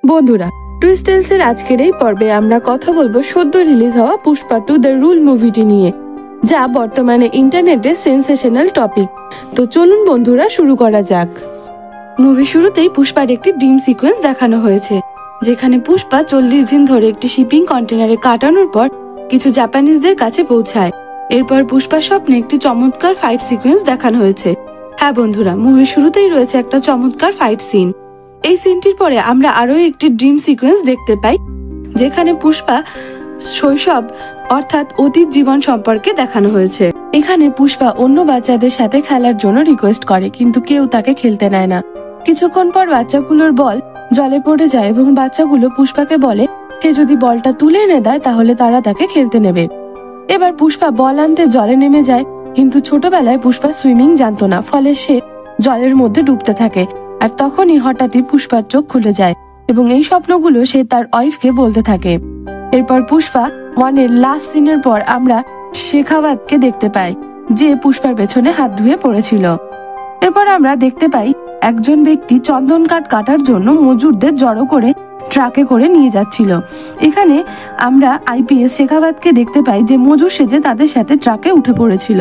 বন্ধুরা, টুইস্টেলসের আজকের এই পর্বে আমরা কথা বলবো সদ্য রিলিজ হওয়া পুষ্পা 2 দ্য রুল মুভিটি নিয়ে, যা বর্তমানে ইন্টারনেটে সেন্সেশনাল টপিক। তো চলুন বন্ধুরা, শুরু করা যাক। মুভি শুরুতেই পুষ্পার একটি ড্রিম সিকোয়েন্স দেখানো হয়েছে, যেখানে পুষ্পা 40 দিন ধরে একটি শিপিং কন্টেনারে কাটানোর পর কিছু জাপানিজদের কাছে পৌঁছায়। এরপর পুষ্পার স্বপ্নে একটি চমৎকার ফাইট সিকোয়েন্স দেখানো হয়েছে। হ্যাঁ বন্ধুরা, মুভির শুরুতেই রয়েছে একটা চমৎকার ফাইট সিন। এই সিনটির পরে আমরা আরো একটি ড্রিম সিকোয়েন্স দেখতে পাই, যেখানে পুষ্পা শৈশব অর্থাৎ অতীত জীবন সম্পর্কে দেখানো হয়েছে। এখানে পুষ্পা অন্য বাচ্চাদের সাথে খেলার জন্য রিকোয়েস্ট করে, কিন্তু কেউ তাকে খেলতে নেয় না। কিছুক্ষণ পর বাচ্চাগুলোর বল জলে পড়ে যায় এবং বাচ্চাগুলো পুষ্পাকে বলে সে যদি বলটা তুলে এনে দেয় তাহলে তারা তাকে খেলতে নেবে। এবার পুষ্পা বল আনতে জলে নেমে যায়, কিন্তু ছোটবেলায় পুষ্পা সুইমিং জানতো না, ফলে সে জলের মধ্যে ডুবতে থাকে। আর তখনই হঠাৎই পুষ্পার চোখ খুলে যায় এবং এই স্বপ্নগুলো সে তার ওয়াইফকে বলতে থাকে। এরপর পুষ্পা 1 এর লাস্ট সিনের পর আমরা শেখাওয়াতকে দেখতে পাই, যে পুষ্পার পেছনে হাত ধুয়ে পড়েছিল। এরপর আমরা দেখতে পাই একজন ব্যক্তি চন্দন কাঠ কাটার জন্য মজুরদের জড়ো করে ট্রাকে করে নিয়ে যাচ্ছিল। এখানে আমরা আইপিএস শেখাওয়াতকে দেখতে পাই, যে মজুর সেজে তাদের সাথে ট্রাকে উঠে পড়েছিল।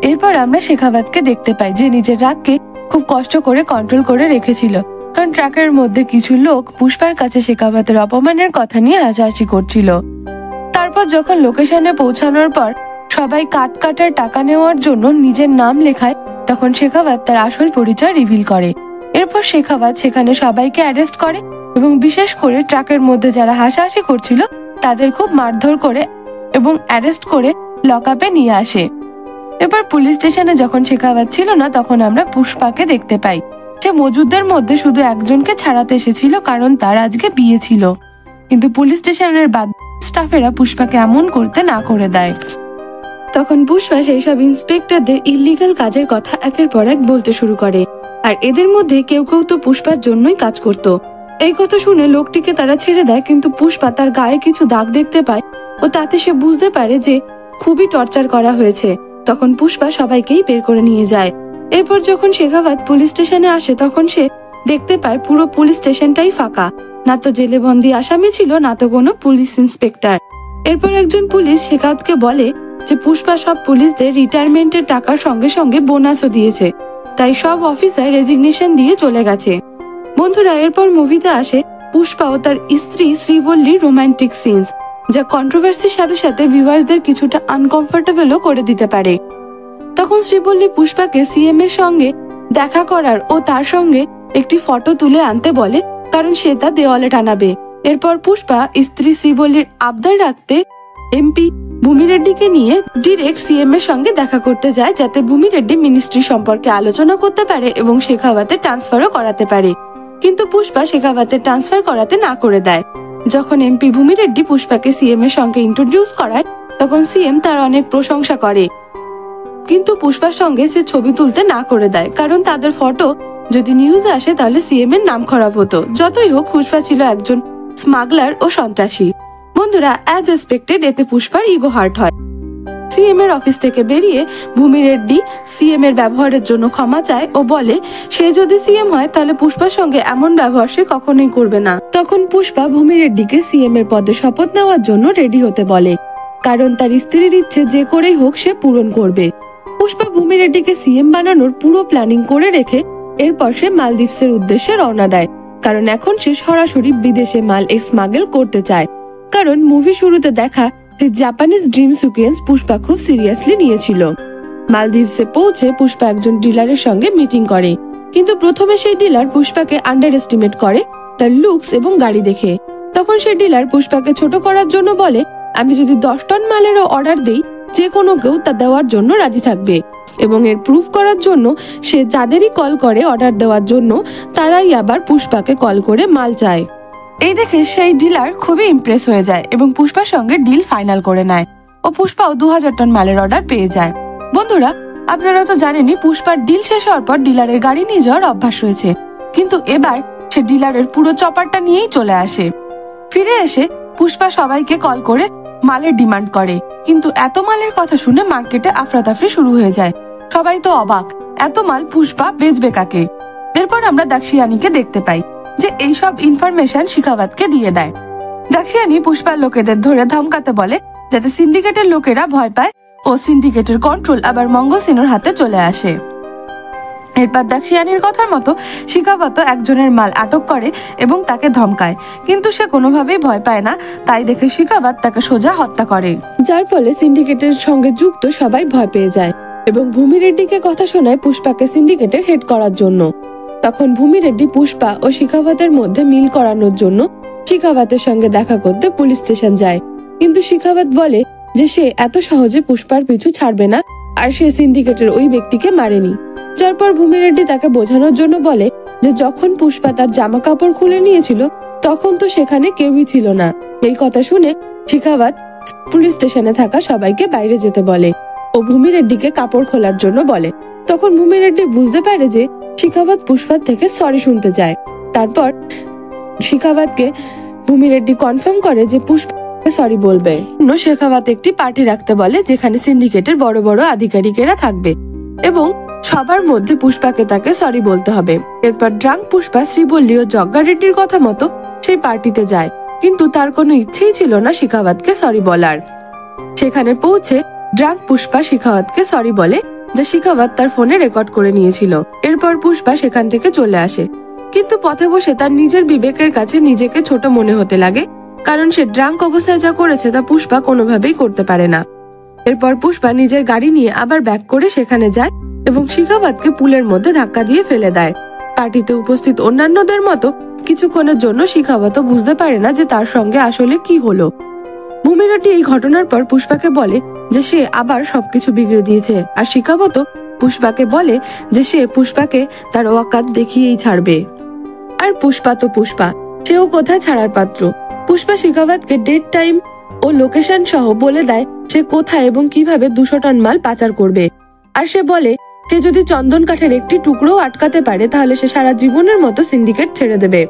এরপর আমরা শেখাওয়াতকে দেখতে পাই, যে নিজের রাগকে খুব কষ্ট করে কন্ট্রোল করে রেখেছিল, কারণ ট্রাকের মধ্যে কিছু লোক পুষ্পার কাছে শেখাওয়াতের অপমানের কথা নিয়ে হাসাহাসি করছিল। তারপর যখন লোকেশনে পৌঁছানোর পর সবাই কাঠ কাটার টাকা নেওয়ার জন্য নিজের নাম লেখায়, তখন শেখাওয়াত তার আসল পরিচয় রিভিল করে। এরপর শেখাওয়াত সেখানে সবাইকে অ্যারেস্ট করে এবং বিশেষ করে ট্রাকের মধ্যে যারা হাসাহাসি করছিল তাদের খুব মারধর করে এবং অ্যারেস্ট করে লকআপে নিয়ে আসে। এবার পুলিশ স্টেশনে যখন শেখাওয়াত ছিল না, তখন আমরা পুষ্পাকে দেখতে পাই, যে মজুরদের মধ্যে শুধু একজনকে ছাড়াতে এসেছিল, কারণ তার আজকে বিয়ে ছিল। কিন্তু পুলিশ স্টেশনের বাদ স্টাফেরা পুষ্পাকে এমন করতে না করে দেয়। তখন পুষ্পা সেই সব ইন্সপেক্টরদের ইল্লিগাল কাজের কথা একের পর এক বলতে শুরু করে, আর এদের মধ্যে কেউ কেউ তো পুষ্পার জন্যই কাজ করত। এই কথা শুনে লোকটিকে তারা ছেড়ে দেয়, কিন্তু পুষ্পা তার গায়ে কিছু দাগ দেখতে পায় ও তাতে সে বুঝতে পারে যে খুবই টর্চার করা হয়েছে। তখন পুষ্পা সবাইকেই বের করে নিয়ে যায়। এরপর যখন শেখাওয়াত পুলিশ স্টেশনে আসে, তখন সে দেখতে পায় পুরো পুলিশ স্টেশনটাই ফাঁকা, না তো জেলে বন্দি আসামি ছিল, না তো কোনো পুলিশ ইন্সপেক্টর। এরপর একজন পুলিশ শেখাওয়াতকে বলে যে পুষ্পা সব পুলিশদের রিটায়ারমেন্টের টাকার সঙ্গে সঙ্গে বোনাসও দিয়েছে, তাই সব অফিসার রেজিগনেশন দিয়ে চলে গেছে। বন্ধুরা, এরপর মুভিতে আসে পুষ্পা ও তার স্ত্রী শ্রীবল্লীর রোমান্টিক সিনস, যা কন্ট্রোভার্সির সাথে সাথে ভিউয়ার্সদের কিছুটা আনকমফোর্টেবলও করে দিতে পারে। তখন শ্রীবল্লী পুষ্পাকে সিএম এর সঙ্গে দেখা করার ও তার সঙ্গে একটি ফটো তুলে আনতে বলে, কারণ সে তা দেওয়ালে টানাবে। এরপর পুষ্পা স্ত্রী শ্রীবল্লীর আবদার রাখতে এমপি ভূমি রেড্ডিকে নিয়ে ডিরেক্ট সিএম এর সঙ্গে দেখা করতে যায়, যাতে ভূমি রেড্ডি মিনিস্ট্রি সম্পর্কে আলোচনা করতে পারে এবং শেখাওয়াতের ট্রান্সফারও করাতে পারে। কিন্তু পুষ্পা শেখাওয়াতের ট্রান্সফার করাতে না করে দেয়। যখন এমপি ভূমি রেড্ডি পুষ্পাকে সিএম এর সঙ্গে ইন্ট্রোডিউস করায়, তখন সিএম তার অনেক প্রশংসা করে, কিন্তু পুষ্পার সঙ্গে সে ছবি তুলতে না করে দেয়, কারণ তাদের ফটো যদি নিউজে আসে তাহলে সিএম এর নাম খারাপ হতো। যতই হোক, পুষ্পা ছিল একজন স্মাগলার ও সন্ত্রাসী। বন্ধুরা, অ্যাজ এক্সপেক্টেড এতে পুষ্পার ইগো হার্ট হয়। সিএম এর অফিস থেকে বেরিয়ে ভূমি রেড্ডি সিএম এর ব্যবহারের জন্য ক্ষমা চায় ও বলে সে যদি সিএম হয় তাহলে পুষ্পার সঙ্গে এমন ব্যবহার সে কখনোই করবে না। তখন পুষ্পা ভূমি রেড্ডিকে সিএম এর পদে শপথ নেওয়ার জন্য রেডি হতে বলে, কারণ তার স্ত্রীর ইচ্ছে যে করেই হোক সে পূরণ করবে। পুষ্পা ভূমি রেড্ডিকে সিএম বানানোর পুরো প্ল্যানিং করে রেখে এরপর সে মালদ্বীপসের উদ্দেশ্যে রওনা দেয়, কারণ এখন সে সরাসরি বিদেশে মাল স্মাগল করতে চায়। কারণ মুভি শুরুতে দেখা জাপানিজ ড্রিম সিকোয়েন্স পুষ্পা খুব সিরিয়াসলি নিয়েছিল। মালদ্বীপসে পৌঁছে পুষ্পা একজন ডিলারের সঙ্গে মিটিং করে, কিন্তু প্রথমে সেই ডিলার পুষ্পাকে আন্ডার এস্টিমেট করে তার লুকস এবং গাড়ি দেখে। তখন সেই ডিলার পুষ্পাকে ছোট করার জন্য বলে, আমি যদি 10 টন মালেরও অর্ডার দেই, যে কোনো কেউ তা দেওয়ার জন্য রাজি থাকবে, এবং এর প্রুফ করার জন্য সে যাদেরই কল করে অর্ডার দেওয়ার জন্য, তারাই আবার পুষ্পাকে কল করে মাল চায়। এই দেখে সেই ডিলার খুবই ইমপ্রেস হয়ে যায় এবং পুষ্পার সঙ্গে ডিল ফাইনাল করে নেয় ও পুষ্পাও 2000 টন মালের অর্ডার পেয়ে যায়। বন্ধুরা, আপনারা তো জানেনই পুষ্পার ডিল শেষ হওয়ার পর ডিলারের গাড়ি নিয়ে যাওয়ার অভ্যাস রয়েছে, কিন্তু এবার সে ডিলারের পুরো চপারটা নিয়েই চলে আসে। ফিরে এসে পুষ্পা সবাইকে কল করে মালের ডিমান্ড করে, কিন্তু এত মালের কথা শুনে মার্কেটে আফরাতাফরি শুরু হয়ে যায়। সবাই তো অবাক, এত মাল পুষ্পা বেচবে কাকে। এরপর আমরা দাক্ষিয়ানীকে দেখতে পাই, যে এইসব ইনফরমেশন শিখাওয়াতকে দিয়ে দেয়। দাক্ষিয়ানী পুষ্পার লোকেদের ধরে ধমকাতে বলে যাতে সিন্ডিকেটের লোকেরা ভয় পায় ও সিন্ডিকেটের কন্ট্রোল আবার মঙ্গল সিনুর হাতে চলে আসে। এরপর দাক্ষিয়ানীর কথার মতো শিখাওয়াত একজনের মাল আটক করে এবং তাকে ধমকায়, কিন্তু সে কোনোভাবেই ভয় পায় না। তাই দেখে শিখাওয়াত তাকে সোজা হত্যা করে, যার ফলে সিন্ডিকেটের সঙ্গে যুক্ত সবাই ভয় পেয়ে যায় এবং ভূমি রেড্ডিকে কথা শোনায় পুষ্পাকে সিন্ডিকেটের হেড করার জন্য। তখন ভূমি রেড্ডি পুষ্পা ও শিখাওয়াতের মধ্যে মিল করানোর জন্য শিখাওয়াতের সঙ্গে দেখা করতে পুলিশ স্টেশন যায়, কিন্তু শিখাওয়াত বলে যে সে এত সহজে পুষ্পার পিছু ছাড়বে না আর সে সিন্ডিকেটের ওই ব্যক্তিকে মারেনি। যার পর ভূমি রেড্ডি তাকে বোঝানোর জন্য বলে যে যখন পুষ্পা তার জামা কাপড় খুলে নিয়েছিল তখন তো সেখানে কেউই ছিল না। এই কথা শুনে শিখাওয়াত পুলিশ স্টেশনে থাকা সবাইকে বাইরে যেতে বলে ও ভূমি রেড্ডিকে কাপড় খোলার জন্য বলে। তখন ভূমি রেড্ডি বুঝতে পারে যে শিখাওয়াত পুষ্পার থেকে সরি শুনতে চায়। তারপর শিখাওয়াতকে ভূমি রেড্ডি কনফার্ম করে যে পুষ্পা সরি বলবে। শেখাওয়াত একটি পার্টি রাখতে বলে যেখানে সিন্ডিকেটের বড় বড় আধিকারিকেরা থাকবে এবং সবার মধ্যে পুষ্পাকে তাকে সরি বলতে হবে। এরপর ড্রাঙ্ক পুষ্পা শ্রীবল্লী ও জগ্গা রেড্ডির কথা মতো সেই পার্টিতে যায়, কিন্তু তার কোনো ইচ্ছেই ছিল না শিখাওয়াতকে সরি বলার। সেখানে পৌঁছে ড্রাঙ্ক পুষ্পা শিখাওয়াতকে সরি বলে যা শিখাওয়াত তার ফোনে রেকর্ড করে নিয়েছিল। এরপর পুষ্পা সেখান থেকে চলে আসে, কিন্তু পথে বসে তার নিজের বিবেকের কাছে নিজেকে ছোট মনে হতে লাগে, কারণ সে ড্রাঙ্ক অবস্থায় যা করেছে তা পুষ্পা কোনোভাবেই করতে পারে না। এরপর পুষ্পা নিজের গাড়ি নিয়ে আবার ব্যাক করে সেখানে যায় এবং শিখাওয়াতকে পুলের মধ্যে ধাক্কা দিয়ে ফেলে দেয়। পার্টিতে উপস্থিত অন্যান্যদের মতো কিছুক্ষণের জন্য শিখাওয়াতও বুঝতে পারে না যে তার সঙ্গে আসলে কি হলো। ভূমি রেড্ডি এই ঘটনার পর পুষ্পাকে বলে যে সে আবার সবকিছু বিগড়ে দিয়েছে, আর শিখাওয়াতও পুষ্পাকে বলে যে সে পুষ্পাকে তার ওয়াকাত দেখিয়েই ছাড়বে। আর পুষ্পা তো পুষ্পা, সেও কোথায় ছাড়ার পাত্র। পুষ্পা শিখাওয়াতকে ডেট টাইম ও লোকেশন সহ বলে দেয় সে কোথায় এবং কিভাবে 200 টন মাল পাচার করবে। আর সে বলে সে যদি চন্দন কাঠের একটি টুকরো আটকাতে পারে তাহলে সে সারা জীবনের মতো সিন্ডিকেট ছেড়ে দেবে।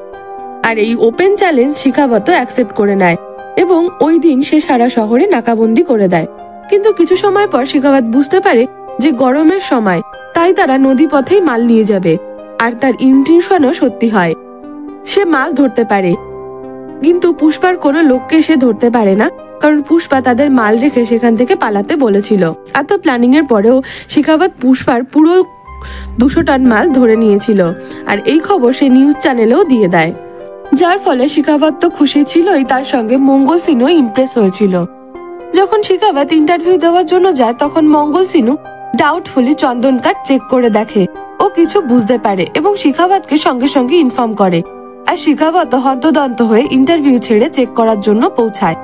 আর এই ওপেন চ্যালেঞ্জ শিখাওয়াত অ্যাকসেপ্ট করে নেয় এবং ওই দিন সে সারা শহরে নাকাবন্দি করে দেয়। কিন্তু কিছু সময় পর শিখাওয়াত বুঝতে পারে যে গরমের সময়, তাই তারা নদী পথেই মাল নিয়ে যাবে। আর তার ইন্টেনশনও সত্যি হয়, সে মাল ধরতে পারে, কিন্তু পুষ্পার কোনো লোককে সে ধরতে পারে না, কারণ পুষ্পা তাদের মাল রেখে সেখান থেকে পালাতে বলেছিল। এত প্ল্যানিং এর পরেও শিখাওয়াত পুষ্পার পুরো 200 টন মাল ধরে নিয়েছিল, আর এই খবর সে নিউজ চ্যানেলেও দিয়ে দেয়। যার ফলে শিখাওয়াত তো খুশি ছিলই, তার সঙ্গে মঙ্গল সিনু ইমপ্রেস হয়েছিল। যখন শিখাওয়াত ইন্টারভিউ দেওয়ার জন্য যায় তখন মঙ্গল সিনু ডাউটফুলি চন্দন কাঠ চেক করে দেখে ও কিছু বুঝতে পারে এবং শিখাওয়াতকে সঙ্গে সঙ্গে ইনফর্ম করে। আর শিখাওয়াত হন্তদন্ত হয়ে ইন্টারভিউ ছেড়ে চেক করার জন্য পৌঁছায়।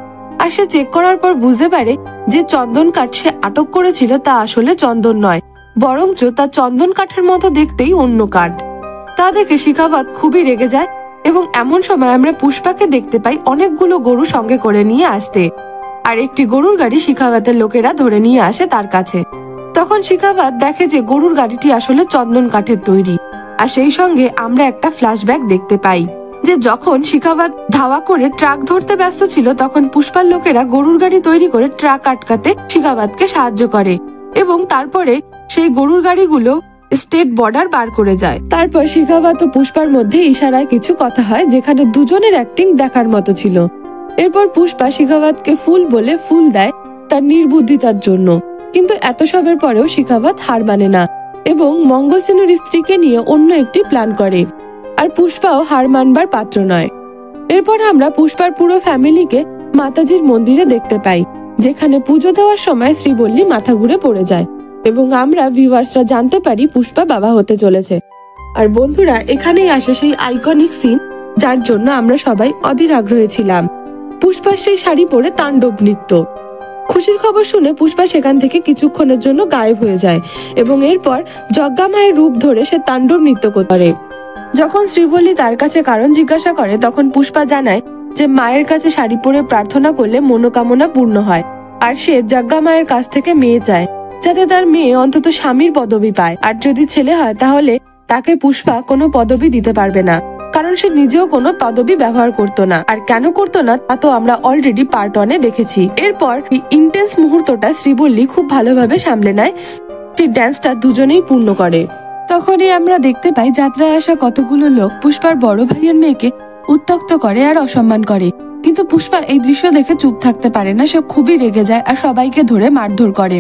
আর সে চেক করার পর বুঝতে পারে যে চন্দন কাঠ সে আটক করেছিল তা আসলে চন্দন নয়, বরঞ্চ তা চন্দন কাঠের মতো দেখতেই অন্য কাঠ। তা দেখে শিখাওয়াত খুবই রেগে যায় এবং এমন সময় আমরা পুষ্পাকে দেখতে পাই অনেকগুলো গরু সঙ্গে করে নিয়ে আসতে। আর একটি গরুর গাড়ি শিখাওয়াতের লোকেরা ধরে নিয়ে আসে তার কাছে। তখন শিখাওয়াত দেখে যে গরুর গাড়িটি আসলে চন্দন কাঠের তৈরি। আর সেই সঙ্গে আমরা একটা ফ্ল্যাশব্যাক দেখতে পাই যে যখন শিখাওয়াত ধাওয়া করে ট্রাক ধরতে ব্যস্ত ছিল তখন পুষ্পার লোকেরা গরুর গাড়ি তৈরি করে ট্রাক আটকাতে শিখাওয়াতকে সাহায্য করে এবং তারপরে সেই গরুর গাড়িগুলো স্টেট বর্ডার পার করে যায়। তারপর শিখাওয়াত ও পুষ্পার মধ্যে ইশারায় কিছু কথা হয় যেখানে দুজনের অ্যাক্টিং দেখার মতো ছিল। এরপর পুষ্পা শিখাওয়াতকে ফুল বলে ফুল দেয় তার নির্বুদ্ধিতার জন্য, কিন্তু এত সবের পরেও শিখাওয়াত হার মানে না এবং মঙ্গল সিনুর স্ত্রীকে নিয়ে অন্য একটি প্ল্যান করে। আর পুষ্পাও হার মানবার পাত্র নয়। এরপর আমরা পুষ্পার পুরো ফ্যামিলিকে মাতাজির মন্দিরে দেখতে পাই, যেখানে পুজো দেওয়ার সময় শ্রীবল্লী মাথা ঘুরে পড়ে যায় এবং আমরা ভিউয়ার্সরা জানতে পারি পুষ্পা বাবা হতে চলেছে। আর বন্ধুরা, এখানেই আসে সেই আইকনিক সিন যার জন্য আমরা সবাই অধীর আগ্রহে ছিলাম, পুষ্পার সেই শাড়ি পরে তাণ্ডব নৃত্য। খুশির খবর শুনে পুষ্পা সেখান থেকে কিছুক্ষণের জন্য গায়েব হয়ে যায় এবং এরপর যজ্ঞা মায়ের রূপ ধরে সে তাণ্ডব নৃত্য করে। যখন শ্রীবল্লী তার কাছে কারণ জিজ্ঞাসা করে তখন পুষ্পা জানায় যে মায়ের কাছে শাড়ি পরে প্রার্থনা করলে মনোকামনা পূর্ণ হয়, আর সে যজ্ঞা মায়ের কাছ থেকে মেয়ে চায় যাতে তার মেয়ে অন্তত স্বামীর পদবি পায়, আর যদি ছেলে হয় তাহলে তাকে পুষ্পা কোনো পদবি দিতে পারবে না, কারণ সে নিজেও কোনো পদবি ব্যবহার করতো না। আর কেন করতো না তা তো আমরা অলরেডি পার্ট 1-এ দেখেছি। এরপর ইন্টেন্স মুহূর্তটা শ্রীবল্লী খুব ভালোভাবে সামলে নেয়, সেই ড্যান্সটা দুজনেই পূর্ণ করে। তখনই আমরা দেখতে পাই যাত্রায় আসা কতগুলো লোক পুষ্পার বড় ভাইয়ের মেয়েকে উত্ত্যক্ত করে আর অসম্মান করে, কিন্তু পুষ্পা এই দৃশ্য দেখে চুপ থাকতে পারে না। সে খুবই রেগে যায় আর সবাইকে ধরে মারধর করে।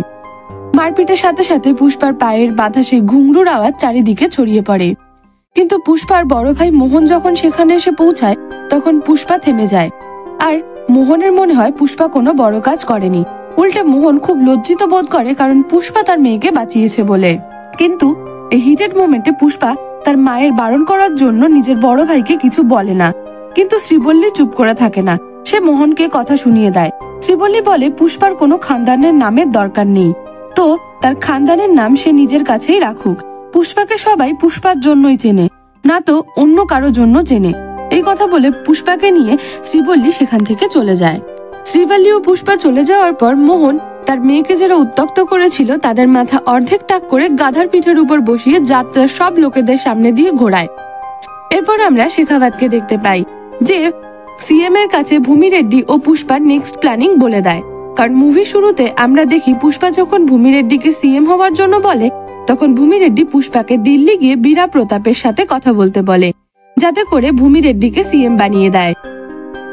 মারপিটের সাথে সাথে পুষ্পার পায়ের বাঁধা সেই ঘুংরুর আওয়াজ চারিদিকে ছড়িয়ে পড়ে। কিন্তু পুষ্পার বড় ভাই মোহন যখন সেখানে এসে পৌঁছায় তখন পুষ্পা থেমে যায়। আর মোহনের মনে হয় পুষ্পা কোনো বড় কাজ করেনি, উল্টে মোহন খুব লজ্জিত বোধ করে, কারণ পুষ্পা তার মেয়েকে বাঁচিয়েছে বলে। কিন্তু এই হিটেড মোমেন্টে পুষ্পা তার মায়ের বারণ করার জন্য নিজের বড় ভাইকে কিছু বলে না, কিন্তু শ্রীবল্লী চুপ করে থাকে না। সে মোহনকে কথা শুনিয়ে দেয়। শ্রীবল্লী বলে পুষ্পার কোনো খানদানের নামের দরকার নেই, তো তার খানদানের নাম সে নিজের কাছেই রাখুক। পুষ্পাকে সবাই পুষ্পার জন্যই চেনে, না তো অন্য কারো জন্য চেনে। এই কথা বলে পুষ্পাকে নিয়ে শ্রীবল্লী সেখান থেকে চলে যায়। শ্রীবল্লী ও পুষ্পা চলে যাওয়ার পর মোহন তার মেয়েকে যারা উত্ত্যক্ত করেছিল তাদের মাথা অর্ধেক টাক করে গাধার পিঠের উপর বসিয়ে যাত্রার সব লোকেদের সামনে দিয়ে ঘোরায়। এরপর আমরা শেখাওয়াতকে দেখতে পাই যে সিএম এর কাছে ভূমি রেড্ডি ও পুষ্পার নেক্সট প্ল্যানিং বলে দেয়। কারণ মুভি শুরুতে আমরা দেখি পুষ্পা যখন ভূমি রেড্ডিকে সিএম হওয়ার জন্য বলে তখন ভূমি রেড্ডি পুষ্পাকে দিল্লি গিয়ে বীরা প্রতাপের সাথে কথা বলতে বলে, যাতে করে ভূমি রেড্ডিকে সিএম বানিয়ে দেয়।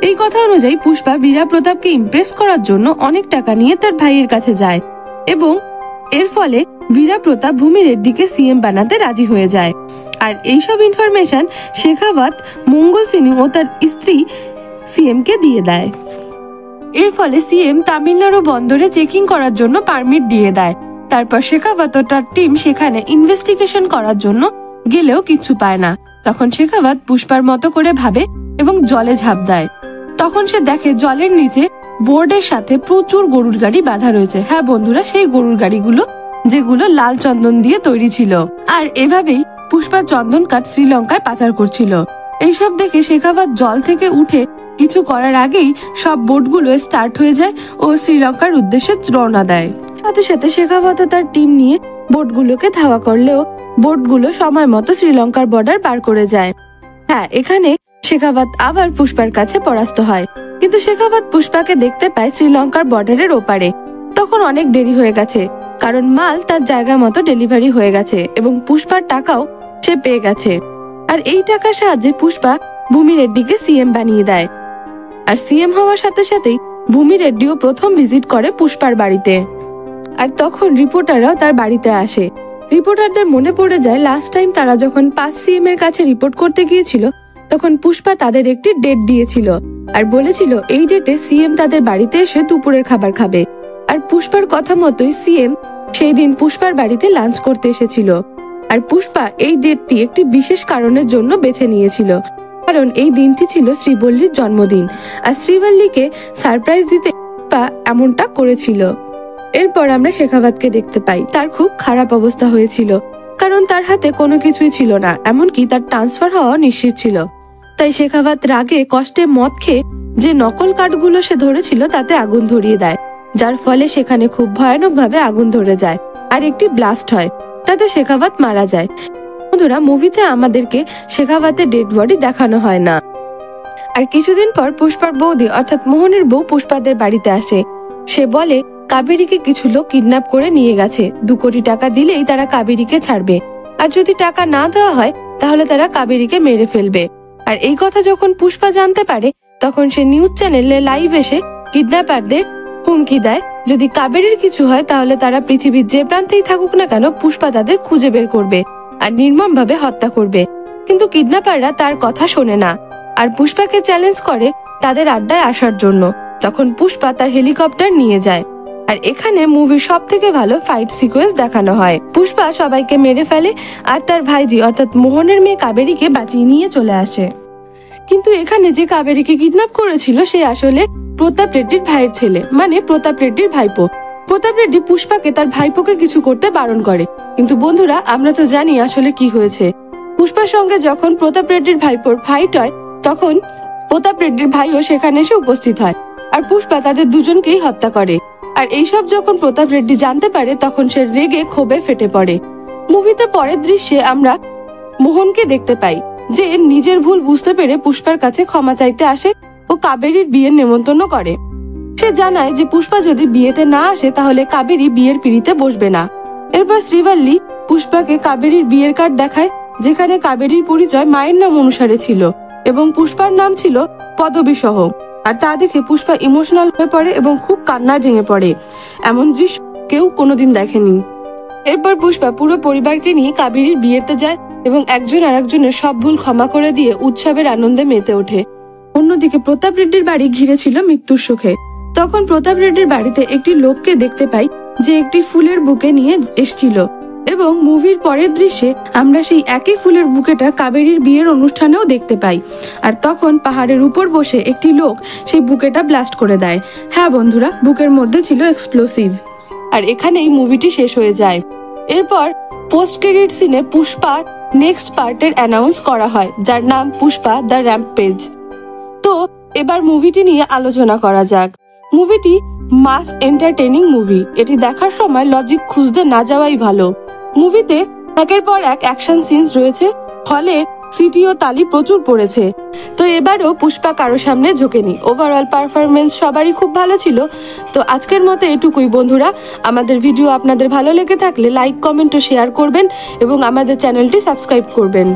এই কথা অনুযায়ী পুষ্পা বীরা প্রতাপকে ইমপ্রেস করার জন্য অনেক টাকা নিয়ে তার ভাইয়ের কাছে যায় এবং এর ফলে বীরা প্রতাপ ভূমি রেড্ডিকে সিএম বানাতে রাজি হয়ে যায়। আর এইসব ইনফরমেশন শেখাওয়াত মঙ্গল সিনি ও তার স্ত্রী সিএম কে দিয়ে দেয়। এর ফলে সিএম তামিলনাড়ু বন্দরে চেকিং করার জন্য পারমিট দিয়ে দেয়। তারপর শেখাওয়াত ও তার টিম সেখানে ইনভেস্টিগেশন করার জন্য গেলেও কিচ্ছু পায় না। তখন শেখাওয়াত পুষ্পার মতো করে ভাবে এবং জলে ঝাঁপ দেয়। তখন সে দেখে জলের নিচে বোর্ডের সাথে প্রচুর গরুর গাড়ি বাঁধা রয়েছে। হ্যাঁ বন্ধুরা, সেই গরুর গাড়িগুলো যেগুলো লাল চন্দন দিয়ে তৈরি ছিল। আর এভাবেই পুষ্পা চন্দন কাঠ শ্রীলঙ্কায় পাচার করছিল। এইসব দেখে শেখাওয়াত জল থেকে উঠে কিছু করার আগেই সব বোটগুলো স্টার্ট হয়ে যায় ও শ্রীলঙ্কার উদ্দেশ্যে রওনা দেয়। সাথে সাথে শেখাওয়াত তার টিম নিয়ে বোটগুলোকে ধাওয়া করলেও বোটগুলো সময় মতো শ্রীলঙ্কার বর্ডার পার করে যায়। হ্যাঁ, এখানে শেখাওয়াত আবার পুষ্পার কাছে পরাস্ত হয়, কিন্তু শেখাওয়াত পুষ্পাকে দেখতে পায় শ্রীলঙ্কার বর্ডারের ওপারে। তখন অনেক দেরি হয়ে গেছে, কারণ মাল তার জায়গা মতো ডেলিভারি হয়ে গেছে এবং পুষ্পার টাকাও সে পেয়ে গেছে। আর এই টাকার সাহায্যে পুষ্পা ভূমি রেড্ডিকে সিএম বানিয়ে দেয়। আর সিএম হওয়ার সাথে সাথেই ভূমি রেড্ডিও প্রথম ভিজিট করে পুষ্পার বাড়িতে। আর তখন রিপোর্টাররাও তার বাড়িতে আসে। রিপোর্টারদের মনে পড়ে যায় লাস্ট টাইম তারা যখন 5 সিএম এর কাছে রিপোর্ট করতে গিয়েছিল তখন পুষ্পা তাদের একটি ডেট দিয়েছিল আর বলেছিল এই ডেটে সিএম তাদের বাড়িতে এসে দুপুরের খাবার খাবে। আর পুষ্পার কথা মতোই সিএম সেই দিন পুষ্পার বাড়িতে লাঞ্চ করতে এসেছিল। আর পুষ্পা এই ডেটটি একটি বিশেষ কারণের জন্য বেছে নিয়েছিল, কারণ এই দিনটি ছিল শ্রীবল্লীর জন্মদিন। আর শ্রীবল্লীকে সারপ্রাইজ দিতে পুষ্পা এমনটা করেছিল। এরপর আমরা শেখাওয়াতকে দেখতে পাই। তার খুব খারাপ অবস্থা হয়েছিল, কারণ তার হাতে কোনো কিছুই ছিল না, এমনকি তার ট্রান্সফার হওয়া নিশ্চিত ছিল। তাই শেখাওয়াত রাগে কষ্টে মদ খেয়ে যে নকল কাঠগুলো সে ধরেছিল তাতে আগুন ধরিয়ে দেয়, যার ফলে সেখানে খুব ভয়ানকভাবে আগুন ধরে যায় আর একটি ব্লাস্ট হয়, তাতে শেখাওয়াত মারা যায়। বন্ধুরা, মুভিতে আমাদেরকে শেখাওয়াতের ডেড বডি দেখানো হয় না। আর কিছুদিন পর পুষ্পার বৌদি অর্থাৎ মোহনের বউ পুষ্পাদের বাড়িতে আসে। সে বলে কাবেরীকে কিছু লোক কিডন্যাপ করে নিয়ে গেছে, 2 কোটি টাকা দিলেই তারা কাবেরীকে ছাড়বে, আর যদি টাকা না দেওয়া হয় তাহলে তারা কাবেরীকে মেরে ফেলবে। আর এই কথা যখন পুষ্পা জানতে পারে তখন সে নিউজ চ্যানেলে লাইভ এসে কিডন্যাপারদের হুমকি দেয়, যদি কাবেরীর কিছু হয় তাহলে তারা পৃথিবীর যে প্রান্তেই থাকুক না কেন পুষ্পা তাদের খুঁজে বের করবে আর নির্মমভাবে হত্যা করবে। কিন্তু কিডন্যাপাররা তার কথা শোনে না আর পুষ্পাকে চ্যালেঞ্জ করে তাদের আড্ডায় আসার জন্য। তখন পুষ্পা তার হেলিকপ্টার নিয়ে যায়। আর এখানে মুভির সব থেকে ভালো ফাইট সিকোয়েন্স দেখানো হয়। পুষ্পা সবাইকে মেরে ফেলে আর তার ভাইজি অর্থাৎ মোহনের মেয়ে কাবেরীকে বাঁচিয়ে নিয়ে চলে আসে। কিন্তু এখানে যে কাবেরীকে কিডন্যাপ করেছিল সে আসলে প্রতাপ রেড্ডির ভাইয়ের ছেলে, মানে প্রতাপ রেড্ডির ভাইপো। প্রতাপ রেড্ডি পুষ্পাকে তার ভাইপোকে কিছু করতে বারণ করে, কিন্তু বন্ধুরা আমরা তো জানি আসলে কি হয়েছে। পুষ্পার সঙ্গে যখন প্রতাপ রেড্ডির ভাইপোর ফাইট হয় তখন প্রতাপ রেড্ডির ভাইও সেখানে এসে উপস্থিত হয় আর পুষ্পা তাদের দুজনকেই হত্যা করে। আর এইসব যখন প্রতাপ রেড্ডি জানতে পারে তখন সে রেগে ক্ষোভে ফেটে পড়ে। মুভিতে পরের দৃশ্যে আমরা মোহনকে দেখতে পাই যে নিজের ভুল বুঝতে পেরে পুষ্পার কাছে ক্ষমা চাইতে আসে ও কাবেরীর বিয়ের নেমন্তন্ন করে। সে জানায় যে পুষ্পা যদি বিয়েতে না আসে তাহলে কাবেরী বিয়ের পিঁড়িতে বসবে না। এরপর শ্রীবল্লী পুষ্পাকে কাবেরীর বিয়ের কার্ড দেখায়, যেখানে কাবেরীর পরিচয় মায়ের নাম অনুসারে ছিল এবং পুষ্পার নাম ছিল পদবী সহ। আর তা দেখে পুষ্পা ইমোশনাল হয়ে পড়ে এবং খুব কান্নায় ভেঙে পড়ে। এমন দৃশ্য কেউ কোনোদিন দেখেনি। এরপর পুষ্পা পুরো পরিবারকে নিয়ে কাবেরীর বিয়েতে যায় এবং একজন আরেকজনের সব ভুল ক্ষমা করে দিয়ে উৎসবের আনন্দে মেতে ওঠে। অন্যদিকে প্রতাপ রেড্ডির বাড়ি ঘিরে ছিল মৃত্যুর শোকে। তখন প্রতাপ রেড্ডির বাড়িতে একটি লোককে দেখতে পাই, যে একটি ফুলের বুকে নিয়ে এসেছিল এবং মুভির পরের দৃশ্যে আমরা সেই একই ফুলের বুকেটা কাবেরীর বিয়ের অনুষ্ঠানেও দেখতে পাই। আর তখন পাহাড়ের উপর বসে একটি লোক সেই বুকেটা ব্লাস্ট করে দেয়। হ্যাঁ বন্ধুরা, বুকের মধ্যে ছিল এক্সপ্লোসিভ। আর এখানেই মুভিটি শেষ হয়ে যায়। এরপর পোস্ট ক্রেডিট সিনে পুষ্পার নেক্সট পার্টের অ্যানাউন্স করা হয়, যার নাম পুষ্পা দ্য র্যাম্পেজ। তো এবার মুভিটি নিয়ে আলোচনা করা যাক। মুভিটি মাস এন্টারটেইনিং মুভি। এটি দেখার সময় লজিক খুঁজতে না যাওয়াই ভালো। মুভিতে একের পর এক অ্যাকশন সিনস রয়েছে, ফলে সিটি ও তালি প্রচুর পড়েছে। তো এবারও পুষ্পা কারো সামনে ঝোঁকেনি। ওভারঅল পারফরমেন্স সবারই খুব ভালো ছিল। তো আজকের মতো এটুকুই বন্ধুরা। আমাদের ভিডিও আপনাদের ভালো লেগে থাকলে লাইক, কমেন্ট ও শেয়ার করবেন এবং আমাদের চ্যানেলটি সাবস্ক্রাইব করবেন।